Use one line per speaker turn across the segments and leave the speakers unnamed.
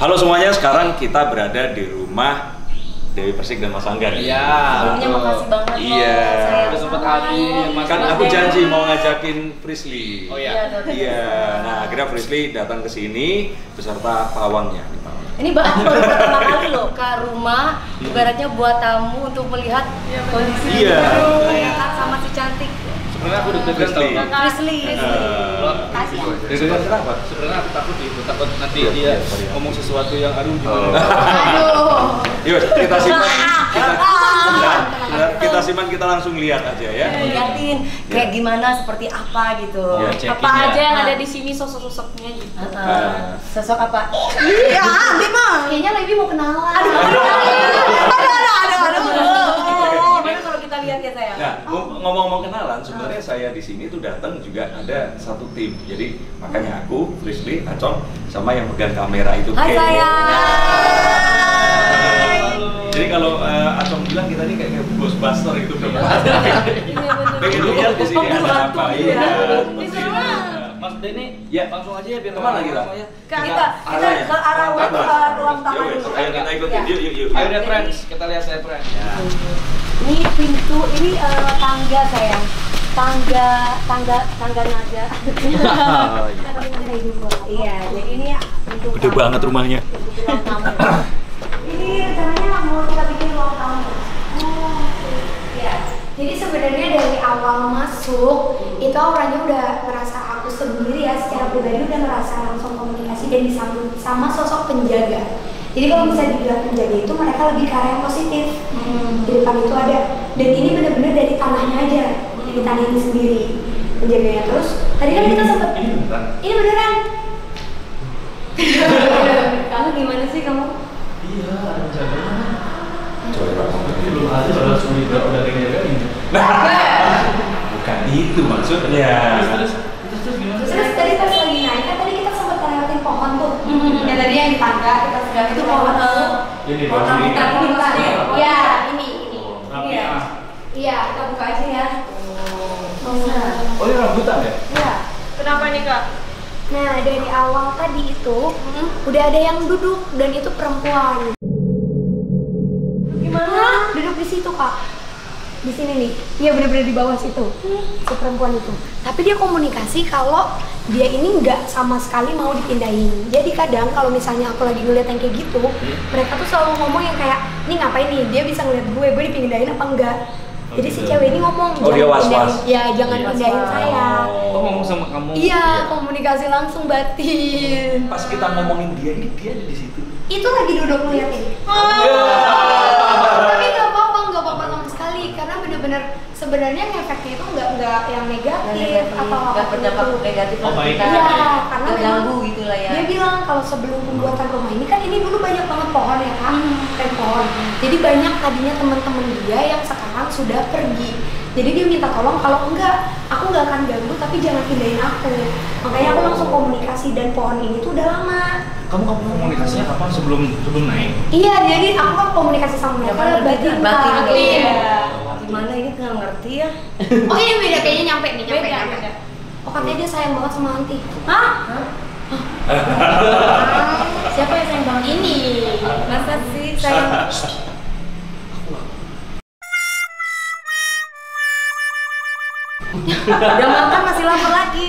Halo semuanya, sekarang kita berada di rumah Dewi Persik dan Mas Angga.
Iya.
Sebelumnya makasih banget.
Iya.
Udah sempet hadir.
Kan aku janji mau ngajakin Frisly.
Oh iya.
Iya. Nah akhirnya Frisly datang ke sini beserta pawangnya.
Ini baru pertama kali loh ke rumah, ibaratnya buat tamu untuk melihat kondisi sama si cantik.
Sebenarnya aku deg-degan tau.
Frisly.
Kasih ya. Deg-degan kenapa?
Sebenarnya aku takut nanti dia ngomong sesuatu yang aduh gimana.
Aduh.
Yuk kita simpan. Kita simpan, kita langsung lihat aja ya.
Liatin kayak gimana, seperti apa gitu.
Ya,
Apa aja yang ada di sini sosok-sosoknya gitu.
Sosok apa? Iya, Bima. Kayaknya Levi mau kenalan. Aduh. Gimana kalau kita lihat ya sayang?
Nah, ngomong-ngomong kenalan, sebenarnya saya di sini tuh datang juga ada satu tim. Jadi makanya aku, Frisly, Acong, sama yang pegang kamera itu.
Hai sayang.
Jadi kalau Acong bilang kita ini kayak Ghostbuster itu udah pengen lihat di sini ada apa. Iya.
Mas Denny,
Ya.
langsung aja ya biar
Kemana kita?
Kita ke arah ruang tamu dulu.
Ayo kita ikutin. Yuk.
Ayo deh friends, kita lihat saya friends.
Ini pintu, ini tangga sayang. Tangga naga. Iya, jadi ini pintu.
Gede banget rumahnya.
Ruang tamu. Ini rencananya mau kita bikin ruang tamu. Iya. Jadi sebenarnya dari awal masuk itu auranya udah merasa aku sendiri ya, secara pribadi udah merasa langsung komunikasi dan disambut sama sosok penjaga. Jadi kalau bisa dibilang penjaga itu mereka lebih ke arah yang positif. Di depan itu ada, dan ini benar-benar dari tanahnya aja, dari tanah ini sendiri penjaganya. Terus tadi kan kita sempat ini beneran. Kamu gimana sih kamu?
Iya, ada penjaganya.
Coba
Belum ada padahal udah ada yang jagain.
bukan itu maksudnya.
Terus gimana?
Terus tadi pas lagi naik kan tadi kita sempat lewatin pohon tuh. Ya tadi yang di tangga kita sudah itu pohon
Ini
pohon rambutan ini tadi. Iya, ini.
Rapi,
Iya.
ah.
Iya, kita buka aja ya.
Oh ini rambutan ya?
Iya.
Kenapa nih Kak?
Nah, dari awal tadi itu udah ada yang duduk dan itu perempuan. Gimana? Duduk di situ, Kak. Di sini nih. Iya, benar-benar di bawah situ. Si perempuan itu. Tapi dia komunikasi kalau dia ini nggak sama sekali mau dipindahin. Jadi kadang kalau misalnya aku lagi ngeliat yang kayak gitu, mereka tuh selalu ngomong yang kayak, "Nih ngapain nih? Dia bisa ngeliat gue dipindahin apa enggak?" Jadi si cewek ini ngomong,
Oh, dia was-was.
Ya, jangan pindahin saya.
Oh ngomong sama kamu?
Iya, komunikasi langsung batin.
Pas kita ngomongin dia ini dia ada di situ.
Itu lagi duduk ngeliatin. Tapi nggak apa-apa sama sekali karena bener-bener sebenarnya ngefeknya itu nggak yang negatif atau
nggak berdampak negatif
Oh, baik.
kita
Iya, karena
terganggu
memang
gitu lah ya.
Dia bilang kalau sebelum pembuatan rumah ini kan ini dulu banyak banget pohon ya kan, pohon. Jadi banyak tadinya teman-teman dia yang sekarang sudah pergi. Jadi dia minta tolong kalau enggak, aku nggak akan ganggu tapi jangan pindahin aku. Makanya aku langsung komunikasi dan pohon ini tuh udah lama.
Kamu komunikasinya kapan sebelum naik?
Iya, jadi aku kan komunikasi sama mereka batin.
Iya. Gimana ini nggak ngerti ya?
Oh ini beda kayaknya nyampe nih, nyampe.
Beda.
Oh katanya dia sayang banget sama Anti.
Hah? Siapa yang sayang banget? Ini. Masa sih sayang? Udah makan masih lapar lagi.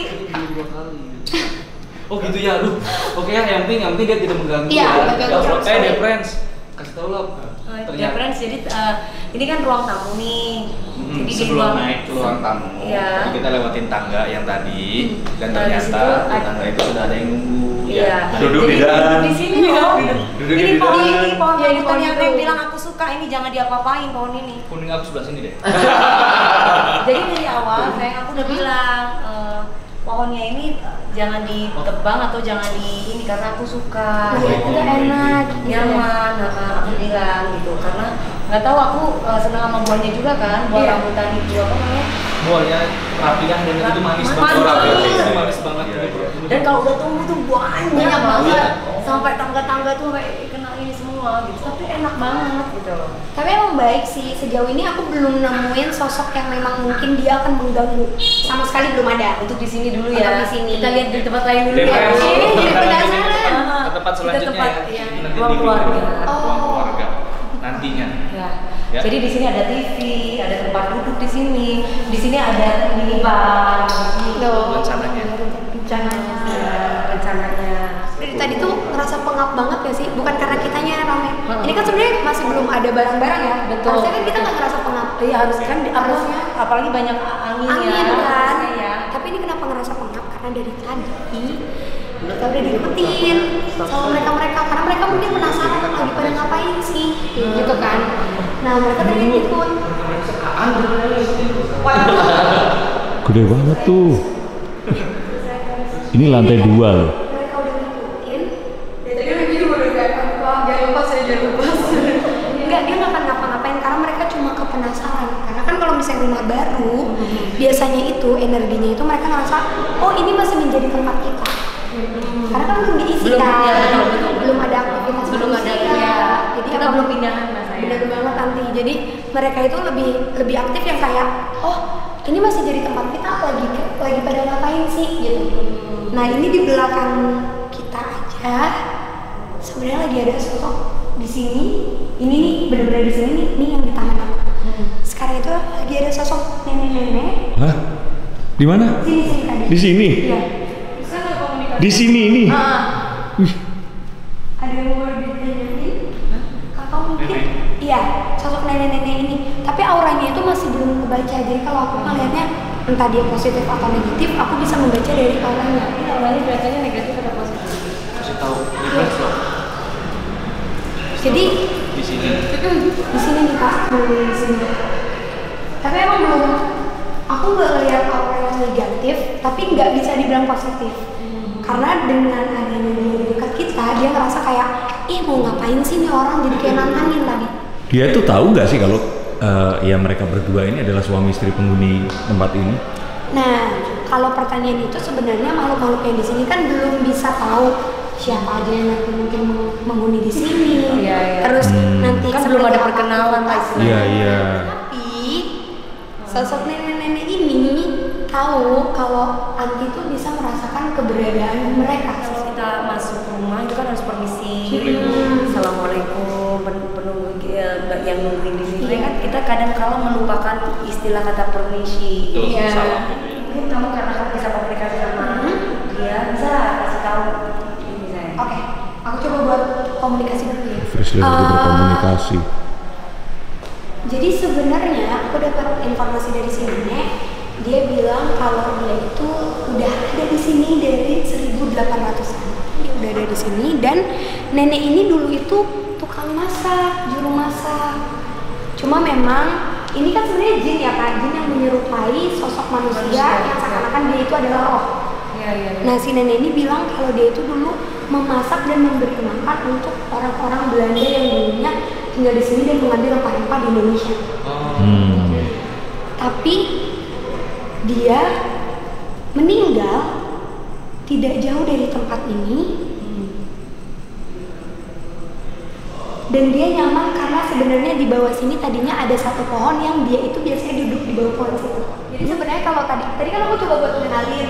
Oh gitu ya, aduh. Oke ya, yang penting dia tidak mengganggu.
Iya,
ya.
nggak ganggu.
Deh friends, kasih tau lah.
Ya friends, jadi ini kan ruang tamu nih. Jadi di
sebelum naik ke ruang tamu,
Iya.
kita lewatin tangga yang tadi dan
Nah, di
ternyata
situ
di tangga itu sudah ada yang nunggu.
Iya.
Duduk di
Jadi
dalam.
Di sini loh.
Duduk
Ini
di
pohon
dalam.
ini pohon
Iya, di
rambutan
pohon
yang
itu.
Neng bilang aku suka, ini jangan diapa-apain pohon ini.
Kuning aku sebelah sini deh.
Jadi dari awal sayang aku udah bilang pohonnya ini jangan ditebang atau jangan ini karena aku suka.
Iya, itu enak.
Nyaman, aku bilang gitu karena nggak tahu aku senang sama buahnya juga kan, buah
Iya.
rambutan itu apa namanya?
Buahnya rapi kan dan itu manis banget.
Manis.
Itu manis banget.
Dan kalau udah tumbuh tuh banyak
Banyak
banget,
banget.
sampai tangga-tangga tuh sampai kena ini semua gitu. Tapi enak banget gitu loh.
Tapi emang baik sih, sejauh ini aku belum nemuin sosok yang memang mungkin dia akan mengganggu. Sama sekali belum ada.
Untuk di sini dulu
Untuk
ya.
di sini.
Kita lihat di tempat lain dulu
Di
ya.
friends.
Ini jadi penasaran.
Tetap tempat selanjutnya
tempat
ya.
yang
Nanti
ruang
TV.
keluarga.
Ruang keluarga nantinya.
Ya.
Ya.
Jadi di sini ada TV, ada tempat duduk di sini. Di sini ada minibar. Rencananya.
Dari tadi tuh ngerasa pengap banget ya sih, bukan karena kitanya yang rame. Ini kan sebenarnya masih belum ada barang-barang ya.
Betul.
Harusnya kan kita nggak ngerasa pengap.
Iya harus kan
harusnya
apalagi banyak angin
angin
ya.
kan.
Harusnya ya.
Tapi ini kenapa ngerasa pengap? Karena dari tadi kita udah direpetin sama mereka karena mereka mungkin penasaran lagi pada ngapain sih, gitu kan. Nah mereka tadi ikut.
Gede banget tuh. Ini lantai 2 loh.
Mereka udah ngikutin. Dari tadi Remy juga udah kayak jangan lupa saya jangan lupa. Enggak, dia nggak akan ngapa-ngapain karena mereka cuma kepenasaran. Karena kan kalau misalnya rumah baru, biasanya itu energinya itu mereka ngerasa, oh ini masih menjadi tempat kita. Karena kan belum diisi kan, belum ada aktivitas,
Belum ada
manusia.
ya.
Jadi
Kita belum pindahan mas saya.
benar banget nanti. Jadi mereka itu lebih aktif yang kayak, oh ini masih jadi tempat kita, lagi pada ngapain sih gitu. Nah ini di belakang kita aja sebenarnya lagi ada sosok di sini. Ini nih benar-benar di sini nih yang di tangan aku. Sekarang itu lagi ada sosok nenek-nenek.
Hah? Di mana?
Sini tadi.
Di sini?
Iya.
Di sini ini? Wih,
Ada yang mau ditanyain? Kakak mungkin? Iya, sosok nenek-nenek ini. Tapi auranya itu masih belum kebaca. Jadi kalau aku melihatnya entah dia positif atau negatif, aku bisa membaca dari auranya.
Ini auranya kelihatannya negatif atau positif?
Kasih tahu difference loh.
Jadi
Di sini.
di sini nih kak, di sini. Tapi emang belum. Aku nggak lihat aura yang negatif, tapi nggak bisa dibilang positif. Karena dengan adanya dia di dekat kita, dia ngerasa kayak, ih mau ngapain sih nih orang, jadi kayak nantangin tadi.
dia tuh tahu nggak sih kalau ya mereka berdua ini adalah suami istri penghuni tempat ini?
Nah, kalau pertanyaan itu sebenarnya makhluk-makhluk yang di sini kan belum bisa tahu siapa aja yang nanti mungkin menghuni di sini.
Iya.
Terus nanti
Kan
seperti
belum ada
apa
perkenalan lah
aktivitasnya.
Iya, iya.
Tapi sosok nenek-nenek ini tahu kalau Anti tuh bisa merasakan keberadaan mereka.
Kalau kita masuk rumah itu kan harus permisi. Assalamualaikum. Penunggu yang nungguin di sini kan kita kadang kala melupakan istilah kata permisi.
Betul,
Iya.
salam gitu ya.
Mungkin kamu karena kamu bisa komunikasi sama dia bisa kasih tahu ini saya.
Oke, aku coba buat komunikasi dulu ya.
Frisly lagi berkomunikasi.
Jadi sebenarnya aku dapat informasi dari si nenek, dia bilang kalau dia itu udah ada di sini dari 1800-an. Dia udah ada di sini dan nenek ini dulu itu tukang masak, juru masak. Cuma memang ini kan sebenarnya jin ya kak, jin yang menyerupai sosok manusia yang seakan-akan dia itu adalah roh.
Iya.
Nah si nenek ini bilang kalau dia itu dulu memasak dan memberi makan untuk orang-orang Belanda yang dulunya tinggal di sini dan mengambil rempah-rempah di Indonesia. Tapi dia meninggal tidak jauh dari tempat ini dan dia nyaman karena sebenarnya di bawah sini tadinya ada satu pohon yang dia itu biasanya duduk di bawah pohon situ. Jadi sebenarnya kalau tadi kan aku coba buat kenalin,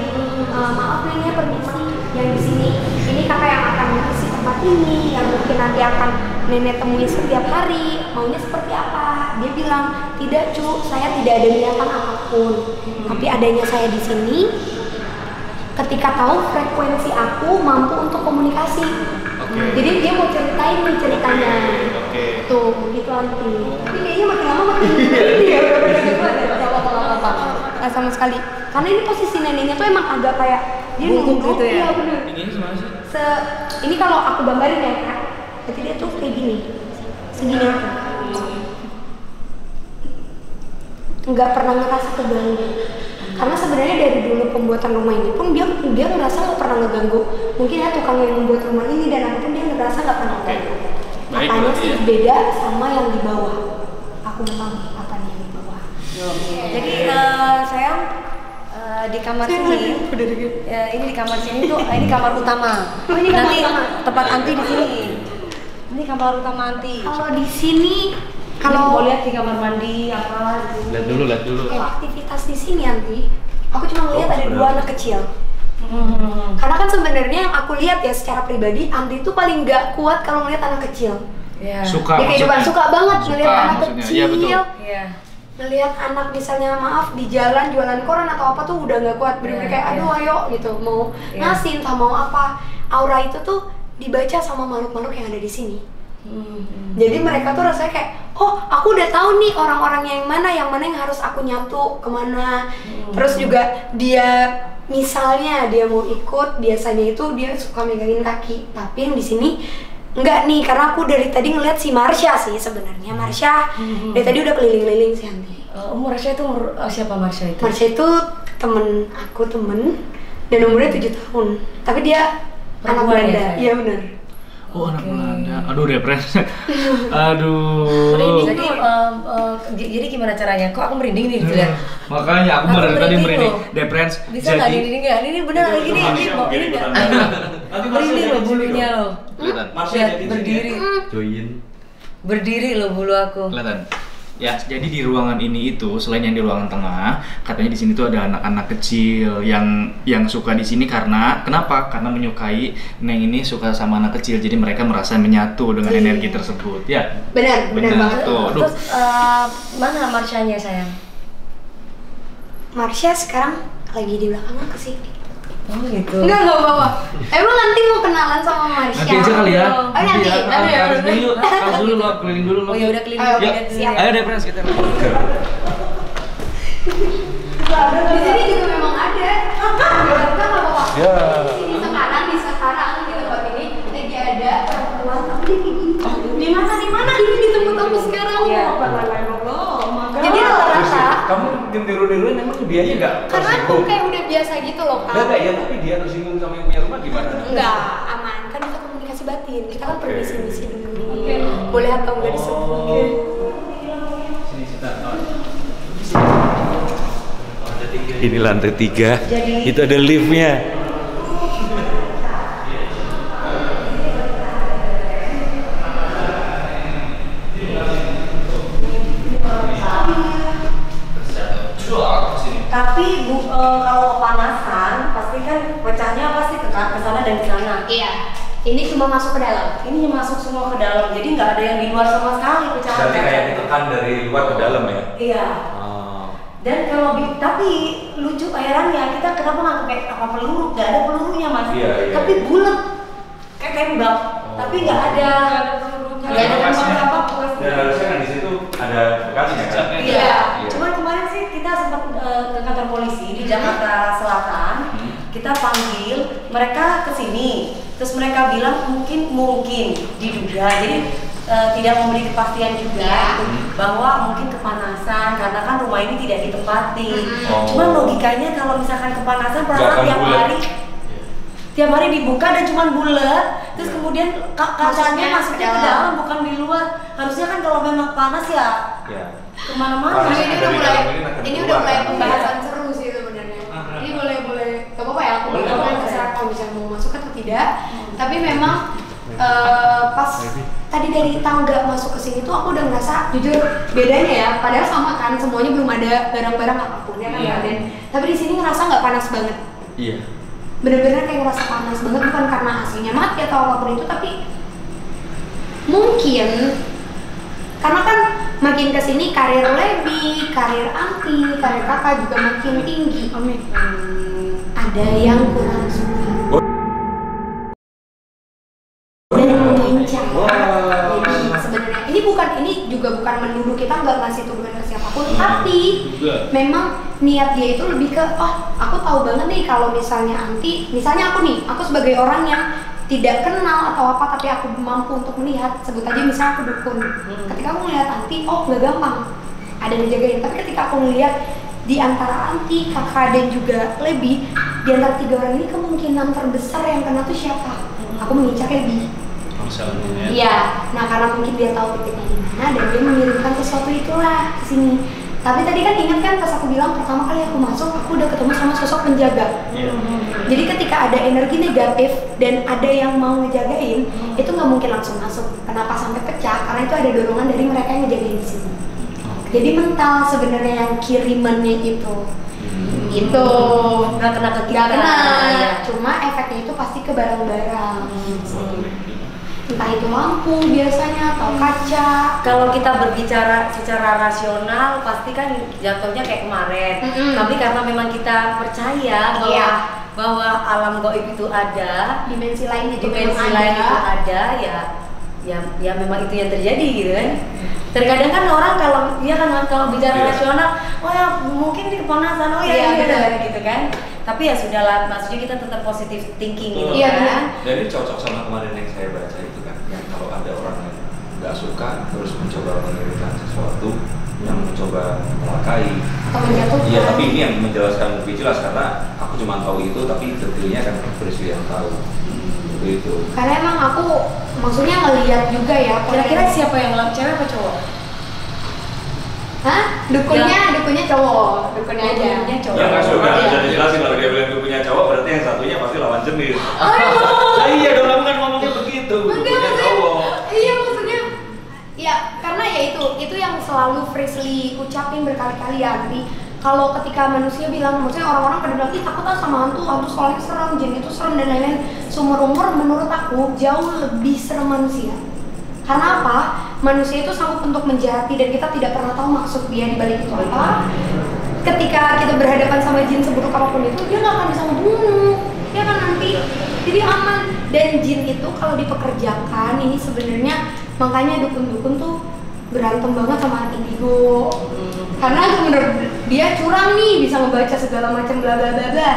maaf nenek permisi yang di sini ini kakak yang akan mengisi tempat ini yang mungkin nanti akan nenek temui setiap hari, maunya seperti apa? Dia bilang tidak cu, saya tidak ada niatan apapun, tapi adanya saya di sini ketika tahu frekuensi aku mampu untuk komunikasi. Jadi dia mau ceritain nih ceritanya. Tuh, gitu Anti. Tapi kayaknya makin lama makin dia udah apa-apa. Nggak sama sekali. Karena ini posisi neneknya tuh emang agak kayak dia
Bungkuk
nunduk
gitu ya?
Iya bener.
Ini semana sih?
Ini kalau aku gambarin ya kak, berarti dia tuh kayak gini, segini aku. Nggak pernah ngerasa keganggu. Karena sebenarnya dari dulu pembuatan rumah ini pun dia ngerasa nggak pernah ngeganggu. Mungkin ya tukang yang membuat rumah ini dan apapun dia ngerasa nggak pernah ngeganggu.
Baik,
Makanya
berarti
sih
ya.
beda sama yang di bawah. Aku nggak tahu apa nih yang di bawah.
Jadi saya di kamar sini, ini di kamar sini tuh ini kamar utama.
Oh, ini kamar
Nanti
utama.
tempat Anti di sini. Ini kamar utama Anti.
Kalau di sini,
Kalau mau
kalau
lihat di kamar mandi apa gitu.
Lihat dulu.
aktivitas di sini Anti, aku cuma ngeliat ada dua anak kecil. Karena kan sebenarnya yang aku lihat ya secara pribadi, Anti itu paling nggak kuat kalau ngeliat anak kecil.
Iya.
Suka
Di kehidupan
maksudnya.
suka banget ngeliat
Suka
anak
maksudnya.
kecil.
Iya, betul.
Iya.
Ngelihat anak misalnya maaf di jalan jualan koran atau apa tuh udah nggak kuat, bener-bener kayak aduh ayo gitu mau ngasih entah mau apa. Aura itu tuh dibaca sama makhluk-makhluk yang ada di sini. Jadi mereka tuh rasanya kayak, oh aku udah tahu nih orang-orangnya yang mana yang harus aku nyatu kemana. Terus juga dia misalnya dia mau ikut, biasanya itu dia suka megangin kaki. Tapi yang di sini enggak nih, karena aku dari tadi ngeliat si Marsha sih sebenarnya. Marsha dari tadi udah keliling-keliling si Anti.
Marsha itu siapa Marsha itu?
Marsha itu temen aku dan umurnya 7 tahun. Tapi dia anak
Perempuan ya,
Belanda.
saya?
Iya benar.
Oh, anak Belanda. Aduh, depresi. Aduh.
Jadi gimana caranya? Kok aku merinding nih gitu ya?
Makanya aku
Aku
tadi
merinding
merinding.
loh.
Depresi.
Bisa nggak ini nggak? Ini benar lagi nih. Ini nggak? Merinding loh bulunya loh.
Kelihatan.
Lihat berdiri.
Join.
Berdiri loh bulu aku.
Kelihatan. Ya, jadi di ruangan ini itu selain yang di ruangan tengah, katanya di sini tuh ada anak-anak kecil yang suka di sini karena kenapa? Karena menyukai Neng ini suka sama anak kecil, jadi mereka merasa menyatu dengan energi tersebut. Ya.
Benar banget.
Tuh, aduh.
Terus mana Marshanya sayang?
Marsha sekarang lagi di belakang aku sih.
Oh gitu.
Enggak bawa. Emang nanti mau kenalan sama Marsha?
Nanti aja kali ya.
Oh nanti.
Harus dulu, harus dulu lo, keliling dulu lo.
Oh ya udah keliling.
Ayo,
lihat dulu.
siap.
Ayo depresi kita.
Di sini juga memang ada. Enggak apa-apa.
Ya.
Di sekarang di tempat ini lagi ada perempuan tapi dia kayak gini. Di mana? Ini di tempat aku sekarang.
Iya.
Jadi rata-rata
Kamu niru-niruin emang dianya nggak
karena aku
tersinggung?
kayak udah biasa gitu loh Kak.
Enggak ya, tapi dia tersinggung sama yang punya rumah gimana?
Enggak, aman. Kan kita komunikasi batin. Kita kan permisi-misi dulu. Boleh atau enggak disebut.
Ini lantai 3. Itu ada liftnya.
Tapi kalau kepanasan pasti kan pecahnya pasti ke sana dan ke sana.
Iya. Ini cuma masuk ke dalam.
Ini masuk semua ke dalam, jadi nggak ada yang di luar sama sekali pecahan.
Berarti kayak ditekan dari luar ke dalam ya?
Iya.
Oh.
Dan kalau tapi lucu herannya kita kenapa nggak pakai apa peluru? Nggak ada pelurunya mas.
Iya.
Tapi bulat kayak tembak. Tapi nggak ada pelurunya. Nggak ada
Bekasnya.
apa-apa.
Dan harusnya kan di situ ada bekasnya kan?
Iya.
Iya. Cuman kemarin sih kita sempat ke kantor polisi di Jakarta Selatan. Kita panggil mereka ke sini. Terus mereka bilang mungkin diduga. Jadi tidak memberi kepastian juga bahwa mungkin kepanasan karena kan rumah ini tidak ditempati. Cuman logikanya kalau misalkan kepanasan perasaan tiap hari dibuka dan cuman bulat. Terus kemudian kacanya masuknya ke dalam bukan di luar. Harusnya kan kalau memang panas ya kemana-mana.
Ini udah mulai pembahasan seru sih sebenarnya. Ini boleh gak apa-apa ya aku boleh terserah kalau misalnya mau masuk atau tidak. Tapi memang pas tadi dari tangga masuk ke sini tuh aku udah ngerasa jujur bedanya ya. Padahal sama kan semuanya belum ada barang-barang apapun ya kan. Tapi di sini ngerasa nggak panas banget.
Iya.
Bener-bener kayak ngerasa panas banget bukan karena AC-nya mati atau apapun itu, tapi mungkin karena kan makin kesini karir Lebi, karir Anti, karir kakak juga makin tinggi. Ada yang kurang suka dan mengincar. Jadi sebenarnya ini juga bukan menuduh, kita nggak ngasih tuduhan ke siapapun, tapi memang niat dia itu lebih ke aku tahu banget nih kalau misalnya Anti, misalnya aku sebagai orang yang tidak kenal atau apa tapi aku mampu untuk melihat, sebut aja misalnya aku dukun. Ketika aku melihat Anti, nggak gampang ada yang jagain. Tapi ketika aku melihat di antara Anti, kakak dan juga Lebi, di antara 3 orang ini kemungkinan terbesar yang kena tuh siapa? Aku mengincar Lebi. Iya, nah karena mungkin dia tahu titiknya di mana dan dia mengirimkan sesuatu itulah ke sini. Tapi tadi kan ingat kan pas aku bilang pertama kali aku masuk aku udah ketemu sama sosok penjaga. Jadi ketika ada energi negatif dan ada yang mau ngejagain, itu nggak mungkin langsung masuk. Kenapa sampai pecah? Karena itu ada dorongan dari mereka yang ngejagain di sini. Jadi mental sebenarnya yang kirimannya itu. Gitu.
Nggak kena ke kita.
Nggak kena.
Ya.
Cuma efeknya itu pasti ke barang-barang. Entah itu lampu biasanya atau kaca.
Kalau kita berbicara secara rasional pasti kan jatuhnya kayak kemarin. Tapi karena memang kita percaya bahwa
Iya.
bahwa alam gaib itu ada,
Dimensi lain itu
dimensi
memang
lain
ada.
itu ada, ya memang itu yang terjadi gitu kan. Terkadang kan orang kalau bicara
Iya.
rasional, oh ya mungkin ini kepanasan, oh ya
Iya,
ini
benar.
gitu kan. Tapi ya sudahlah, maksudnya kita tetap positive thinking gitu
Iya,
kan.
benar.
Dan ini cocok sama kemarin yang saya baca itu kan, yang kalau ada orang yang nggak suka terus mencoba mengirikan sesuatu yang mencoba melakai.
Atau menjatuhkan.
Iya, tapi ini yang menjelaskan lebih jelas karena aku cuma tahu itu, tapi detailnya kan Frisly yang tahu. Itu.
Karena emang aku maksudnya ngeliat juga ya.
Kira-kira siapa yang ngelap, cewek apa cowok?
Hah? Dukunnya cowok, dukunnya aja.
Dukunnya cowok.
Ya nggak suka,
Iya.
bisa dijelasin kalau dia bilang dukunnya cowok berarti yang satunya pasti lawan jenis.
Oh,
Nah, iya dong, kamu kan ngomongnya begitu, dukunnya cowok.
Iya maksudnya, ya karena ya itu yang selalu Frisly ucapin berkali-kali ya. Jadi kalau ketika manusia bilang, maksudnya orang-orang pada bilang, ih takut ah sama hantu soalnya serem, jin itu serem dan lain-lain. Seumur umur menurut aku jauh lebih serem manusia. Karena apa? Manusia itu sanggup untuk menjahati dan kita tidak pernah tahu maksud dia di balik itu apa. Ketika kita berhadapan sama jin seburuk apapun itu, dia nggak akan bisa membunuh, dia akan nanti jadi aman. Dan jin itu kalau dipekerjakan, ini sebenarnya makanya dukun-dukun tuh berantem banget sama indigo. Karena menurut dia curang nih, bisa membaca segala macam bla bla bla bla.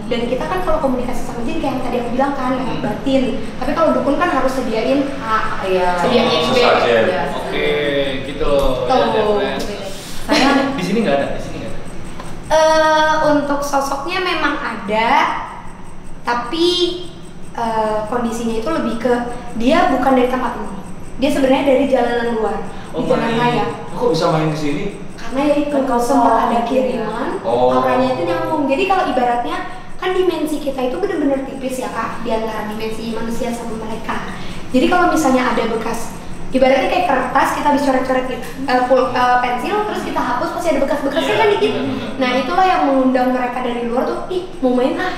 Dan kita kan kalau komunikasi sama jin kayak yang tadi aku bilang kan lewat batin. Tapi kalau dukun kan harus sediain A, sediain B.
Sesajen.
Ya.
Oke, gitu.
Tuh.
Saya di sini nggak ada,
Untuk sosoknya memang ada, tapi kondisinya itu lebih ke dia bukan dari tempat ini. Dia sebenarnya dari jalanan luar, di jalan raya.
Kok bisa main di sini?
Karena ya itu
Kan
sempat ada
kosong,
kiriman,
Oh.
auranya itu nyambung. Jadi kalau ibaratnya kan dimensi kita itu benar-benar tipis ya kak, di antara dimensi manusia sama mereka. Jadi kalau misalnya ada bekas, ibaratnya kayak kertas kita bisa coret-coret gitu, pensil terus kita hapus pasti ada bekas-bekasnya
Iya,
kan dikit.
benar-benar.
Nah itulah yang mengundang mereka dari luar tuh, ih mau main ah.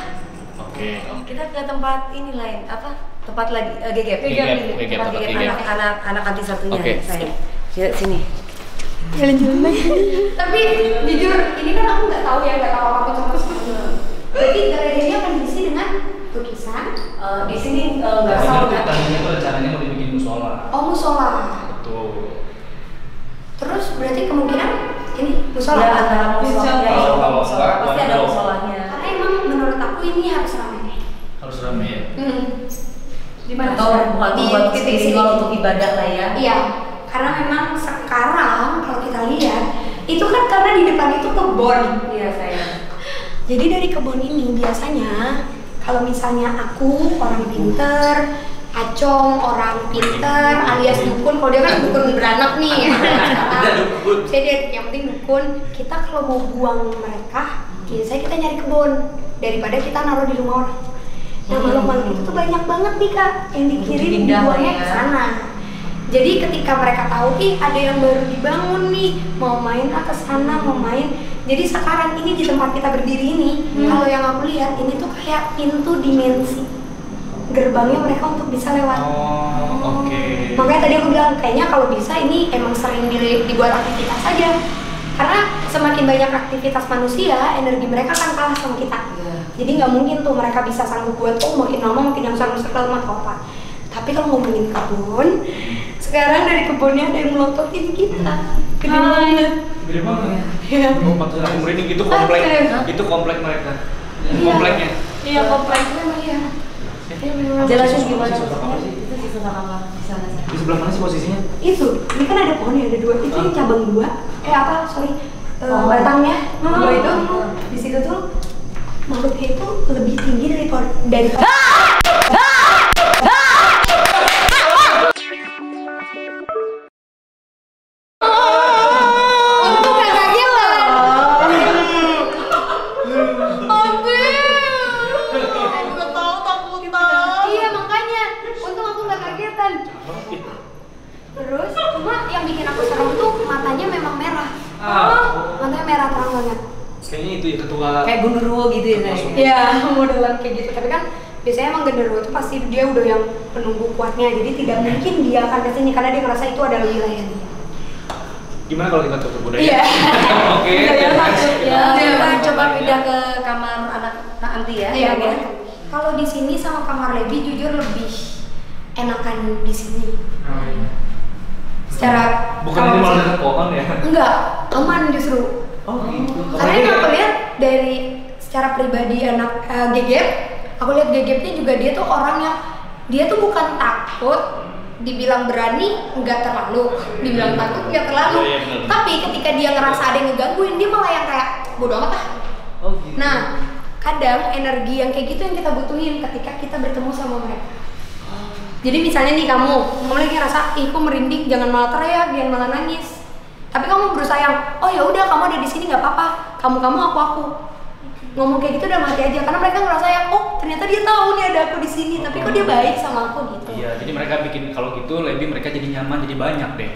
Oke.
Kita ke tempat ini lain, apa? Tempat lagi GGP.
tempat
Tempat
GGP.
anak anti satunya.
Oke.
Saya. Sini.
Jalan-jalan lagi. Tapi jujur ini kan aku nggak tahu apa-apa terus. Berarti galerinya akan diisi dengan lukisan.
Di sini nggak
Ini
salah
tuh
kan?
tadinya tuh rencananya mau dibikin musola.
Oh musola.
Betul.
Terus berarti kemungkinan ini musola.
Ya, antara musolanya
Kalau
sama
enggak,
musola pasti ada
waduh.
musolanya.
Karena emang menurut aku ini harus ramai.
Harus rame ya.
Di mana?
Atau buat
Di titik sini.
spiritual untuk ibadah lah ya.
Iya. Karena memang sekarang kalau kita lihat itu kan karena di depan itu kebun.
Iya saya.
Jadi dari kebun ini biasanya kalau misalnya aku orang pinter, Acong orang pinter alias dukun, kalau dia kan dukun beranak nih. Jadi yang penting dukun, kita kalau mau buang mereka, biasanya kita nyari kebun daripada kita naruh di rumah orang. Nah makhluk-makhluk itu tuh banyak banget nih kak yang dikirim
Pindah
dibuangnya
ya.
ke sana. Jadi ketika mereka tahu, ih ada yang baru dibangun nih, mau main ke sana, mau main. Jadi sekarang ini di tempat kita berdiri ini, kalau yang aku lihat ini tuh kayak pintu dimensi, gerbangnya mereka untuk bisa lewat.
Oh, oke.
Makanya tadi aku bilang kayaknya kalau bisa ini emang sering dibuat aktivitas saja. Karena semakin banyak aktivitas manusia, energi mereka akan kalah sama kita.
Iya.
Jadi nggak mungkin tuh mereka bisa sanggup buat makin lama makin yang besar atau apa. Tapi kalau ngomongin kebun, sekarang dari kebunnya ada yang melototin kita. Gede banget.
Gede banget.
Iya.
Oh, pantas aku merinding. Itu komplek.
Hah?
Itu komplek mereka.
Iya.
Kompleknya.
Iya kompleknya memang iya.
Jelasin gimana
Sosok apa
maksudnya?
sih?
Itu di sebelah apa? Di sana sih.
Di sebelah mana sih posisinya?
Itu, ini kan ada pohon ya, ada dua. Itu yang cabang dua.
Oh.
Batangnya. Dua itu
Oh.
di situ tuh makhluknya itu lebih tinggi dari pohon dari. Untung gak kagetan. Iya makanya, untung aku gak kagetan. Terus, cuma yang bikin aku serem tuh matanya memang merah. Matanya merah terang banget.
Kayaknya itu ya ketua.
Kayak gundurwo gitu ya saya.
Iya, modelan kayak gitu. Tapi kan biasanya emang genderuwo itu pasti dia udah yang penunggu kuatnya. Jadi tidak mungkin dia akan kesini karena dia ngerasa itu adalah wilayah dia.
Gimana kalau kita tutup budaya?
Iya.
Oke.
Budaya masuk ya.
Kita coba pindah ke kamar anak Kak Anti ya.
Iya,
ya.
boleh. Kalau di sini sama kamar Lebi jujur lebih enakan di sini. Secara
Bukan ini malah ada pohon ya?
enggak, aman justru.
Oh gitu.
Karena yang aku lihat dari secara pribadi anak Gegep, aku lihat Gegepnya juga dia tuh orang yang dia tuh bukan takut, dibilang berani nggak terlalu, dibilang takut nggak terlalu.
Iya, benar.
Tapi ketika dia ngerasa ada yang ngegangguin, dia malah yang kayak bodo amat ah.
Oh gitu.
Nah, kadang energi yang kayak gitu yang kita butuhin ketika kita bertemu sama mereka. Jadi misalnya nih kamu lagi ngerasa, ih kok merinding, jangan malah teriak, jangan malah nangis. Tapi kamu berusaha yang, oh ya udah kamu ada di sini nggak apa-apa, kamu aku. Ngomong kayak gitu udah mati aja, karena mereka ngerasa yang, oh ternyata dia tahu nih ada aku di sini, tapi kok dia baik sama aku gitu.
Iya, jadi mereka bikin kalau gitu lebih mereka jadi nyaman, jadi banyak deh.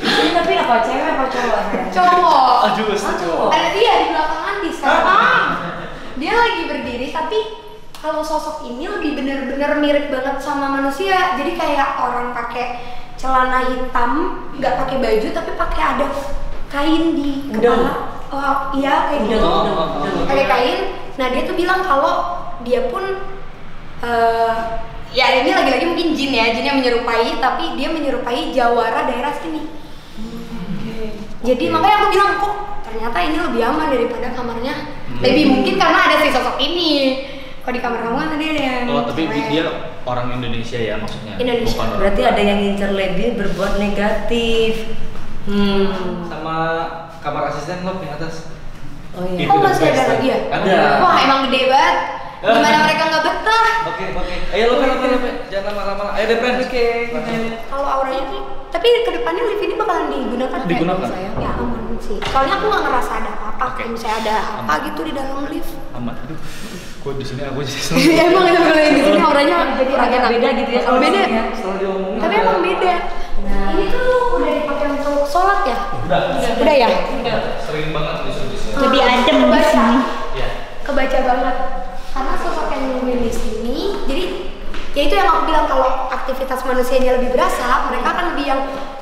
Ini tapi apa cewek apa cowok?
Cowok.
Aduh,
cowok.
Ada dia di belakang Andi sekarang. Dia lagi berdiri, tapi kalau sosok ini lebih bener-bener mirip banget sama manusia. Jadi kayak orang pakai celana hitam, nggak pakai baju, tapi pakai ada kain di kepala. Oh iya kayak gitu. Pakai kain. Nah dia tuh bilang kalau dia pun ya ini lagi-lagi mungkin jin ya, jin yang menyerupai, tapi dia menyerupai jawara daerah sini. Jadi makanya aku bilang kok ternyata ini lebih aman daripada kamarnya. Lebih mungkin karena ada si sosok ini. Kalau di kamar kamu kan tadi ada yang
Oh, tapi
cewek.
dia orang Indonesia ya maksudnya.
Indonesia.
Bukan orang
Berarti ada yang ngincer lebih berbuat negatif.
sama kamar asisten lo di atas.
Oh iya.
Oh masih ada lagi ya?
Ada.
Wah emang gede banget. Gimana mereka nggak betah?
Oke. Ayo lo jangan lama-lama. Ayo deh, Pren. Oke.
Kalau auranya tuh, tapi kedepannya lift ini bakalan digunakan nggak?
Digunakan.
Saya? Ya aman sih. Soalnya aku nggak ngerasa ada apa-apa.
Oke.
Kalau misalnya ada apa gitu di dalam lift.
Aman. Aduh. Gue di sini aku jadi
Ya emang itu kalau yang di sini auranya jadi
agak beda gitu ya kalau
Beda.
di sini ya.
setelah diomongin.
Tapi emang beda.
Nah.
Ini tuh udah dipakai untuk sholat ya?
Udah
ya?
Sering banget di sini.
Lebih adem di sini.
Ya.
Kebaca banget. Karena sosok yang nungguin di sini, jadi ya itu yang aku bilang kalau aktivitas manusianya lebih berasa, mereka akan lebih yang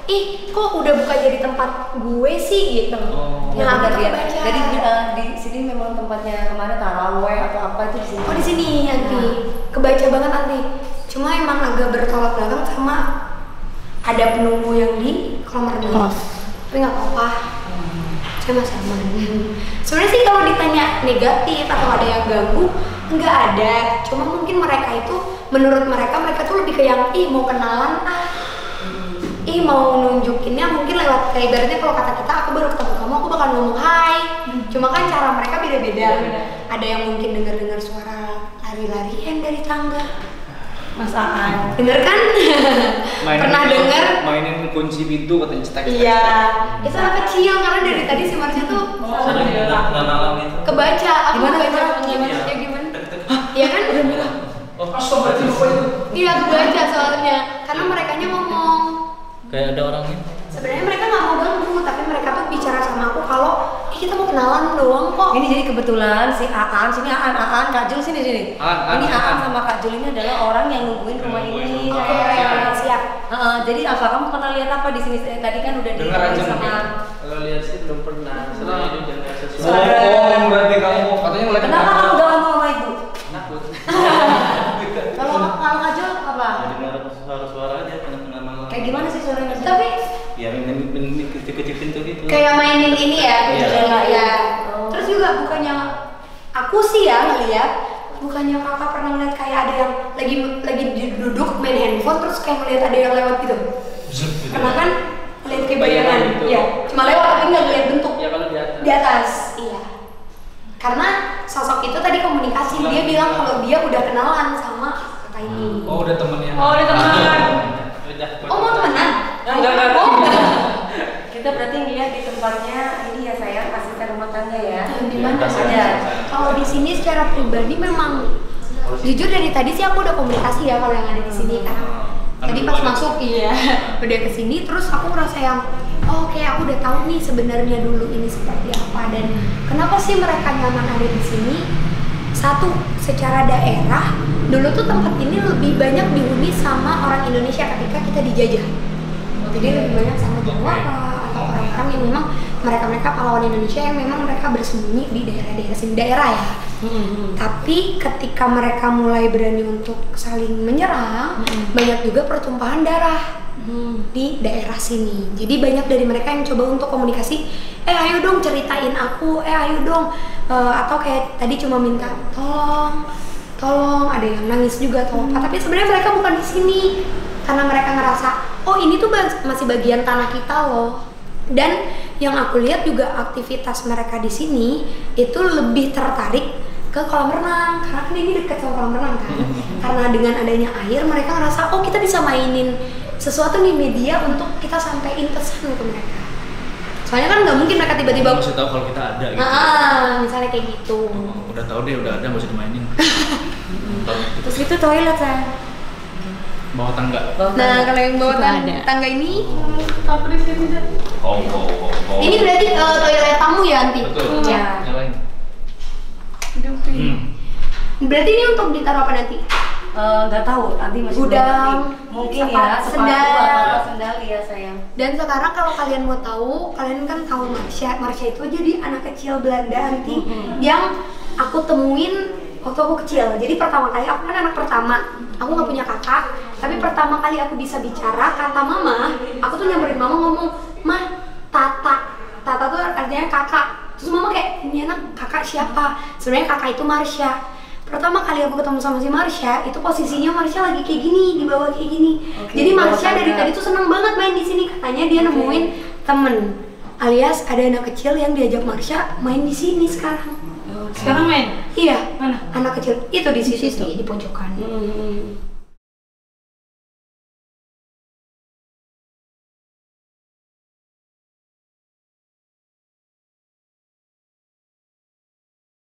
ih kok udah buka jadi tempat gue sih gitu.
Oh.
Ya
Nah,
benar
aku
ya.
kebaca.
Jadi di sini memang tempatnya kemarin taraweh atau apa itu di sini.
Oh di sini nanti kebaca banget nanti. Cuma emang agak bertolak belakang sama ada penunggu yang di kamar dia. Tapi nggak apa-apa. Saya masih aman. Sebenarnya sih kalau ditanya negatif atau ada yang ganggu, nggak ada. Cuma mungkin mereka itu, menurut mereka tuh lebih ke yang ih mau kenalan ih mau nunjukinnya mungkin lewat kayak ibaratnya kalau kata kita aku baru ketemu kamu aku bakal ngomong hai. Cuma kan cara mereka beda-beda. Ada yang mungkin dengar suara lari-larian dari tangga.
Mas Aan.
Bener kan? Pernah dengar?
Mainin kunci pintu katanya cetek.
Iya. Itu anak kecil karena dari tadi si Marsha tuh
nggak malam itu.
kebaca. Aku
Gimana,
kebaca
gimana?
maksudnya gimana? Iya kan? Udah bilang.
Oh, astagfirullah.
Iya kebaca soalnya karena merekanya ngomong.
Kayak ada orangnya.
Sebenarnya mereka nggak mau ganggu, tapi mereka tuh bicara sama aku kalau kita mau kenalan doang kok.
Ini jadi kebetulan si Aan, sini Aan, Kak Jul sini.
Aan,
Ini
Aan.
Aan sama Kak Jul ini adalah orang yang nungguin rumah ini.
Oke, siap.
Jadi apa kamu pernah lihat apa di sini? Tadi kan udah
Dengar aja
sama
mungkin.
Kalau lihat sih belum pernah. Selain itu jangan sesuatu.
Oh, berarti kamu katanya ngeliat
Kenapa kamu gak ngomong sama ibu?
Nakut.
Kalau Kak Jul apa?
Dengar suara-suara aja tengah-tengah malam.
Kayak gimana sih suaranya?
Tapi
Ya main kecil-kecil pintu gitu.
kayak mainin ini ya,
Iya.
ya.
Oh.
Terus juga bukannya aku sih ya ngeliat, bukannya kakak pernah ngeliat kayak ada yang lagi duduk main handphone terus kayak ngeliat ada yang lewat gitu. Pernah kan ngeliat kayak bayangan?
Bayangan gitu.
Ya, cuma lewat tapi nggak ngeliat bentuk.
Ya kalau di atas.
Di atas, iya. Karena sosok itu tadi komunikasi, dia bilang kalau dia udah kenalan sama kakak ini.
Oh, udah temennya.
Oh, udah temenan.
Udah.
Oh, mau temenan?
Enggak.
Oh,
Kita berarti ngeliat di tempatnya ini ya sayang asisten rumah tangga ya.
di mana
Iya,
saja? Kalau di sini secara pribadi memang jujur dari tadi sih aku udah komunikasi ya kalau yang ada di sini kan. Tadi pas masuk iya udah kesini terus aku ngerasa yang oh kayak aku udah tahu nih sebenarnya dulu ini seperti apa dan kenapa sih mereka nyaman ada di sini. Satu, secara daerah dulu tuh tempat ini lebih banyak dihuni sama orang Indonesia ketika kita dijajah. Jadi lebih banyak sama Jawara atau orang-orang yang memang mereka pahlawan Indonesia yang memang mereka bersembunyi di daerah-daerah sini, daerah ya. Tapi ketika mereka mulai berani untuk saling menyerang, banyak juga pertumpahan darah di daerah sini. Jadi banyak dari mereka yang coba untuk komunikasi, ayo dong ceritain aku, ayo dong, atau kayak tadi cuma minta tolong, ada yang nangis juga atau apa. Tapi sebenarnya mereka bukan di sini karena mereka ngerasa, oh ini tuh masih bagian tanah kita loh. Dan yang aku lihat juga aktivitas mereka di sini itu lebih tertarik ke kolam renang karena kan ini dekat sama kolam renang kan. Karena dengan adanya air mereka ngerasa, oh kita bisa mainin sesuatu nih media untuk kita sampein pesan ke mereka. Soalnya kan nggak mungkin mereka tiba-tiba
Masih tahu kalau kita ada gitu.
Misalnya kayak gitu.
Udah tahu deh, udah ada, nggak usah dimainin.
Terus itu toilet saya.
Bawah tangga.
Nah kalau yang bawa tangga ini, ini berarti toilet tamu ya Anti?
Betul.
Ya.
Nyalain.
Berarti ini untuk ditaruh apa nanti?
Nggak tahu, nanti masih
Gudang,
mungkin ya, sepatu
sendal.
atau sendal ya sayang.
Dan sekarang kalau kalian mau tahu, kalian kan tahu Marsha itu jadi anak kecil Belanda Anti yang aku temuin waktu aku kecil. Jadi pertama kali aku kan anak pertama, aku nggak punya kakak. Tapi pertama kali aku bisa bicara, kata mama, aku tuh nyamperin mama ngomong, "Mah, Tata tuh artinya kakak." Terus mama kayak, "Ini anak kakak siapa?" Sebenarnya kakak itu Marsha. Pertama kali aku ketemu sama si Marsha, itu posisinya Marsha lagi kayak gini, di bawah kayak gini. Jadi Marsha dari tadi tuh seneng banget main di sini. Katanya dia nemuin temen, alias ada anak kecil yang diajak Marsha main di sini sekarang.
Sekarang main?
Iya,
Mana?
anak kecil itu di situ di pojokan.